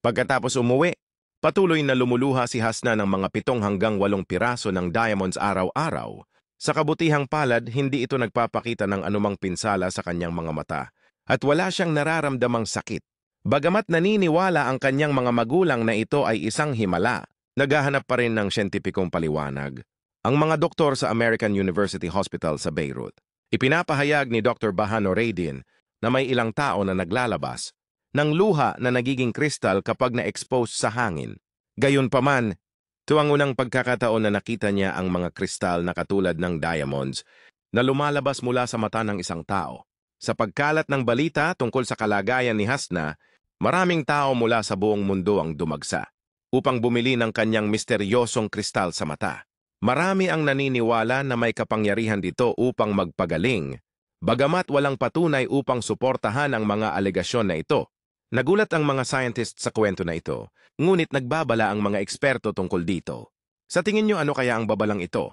Pagkatapos umuwi, patuloy na lumuluha si Hasna ng mga 7 hanggang 8 piraso ng diamonds araw-araw. Sa kabutihang palad, hindi ito nagpapakita ng anumang pinsala sa kanyang mga mata at wala siyang nararamdamang sakit. Bagamat naniniwala ang kanyang mga magulang na ito ay isang himala, naghahanap pa rin ng siyentipikong paliwanag. Ang mga doktor sa American University Hospital sa Beirut, ipinapahayag ni Dr. Bahano Raydin na may ilang tao na naglalabas ng luha na nagiging kristal kapag na-expose sa hangin. Gayunpaman, ito ang unang pagkakataon na nakita niya ang mga kristal na katulad ng diamonds na lumalabas mula sa mata ng isang tao. Sa pagkalat ng balita tungkol sa kalagayan ni Hasna, maraming tao mula sa buong mundo ang dumagsa upang bumili ng kanyang misteryosong kristal sa mata. Marami ang naniniwala na may kapangyarihan dito upang magpagaling, bagamat walang patunay upang suportahan ang mga alegasyon na ito. Nagulat ang mga scientists sa kwento na ito, ngunit nagbabala ang mga eksperto tungkol dito. Sa tingin nyo ano kaya ang babalang ito?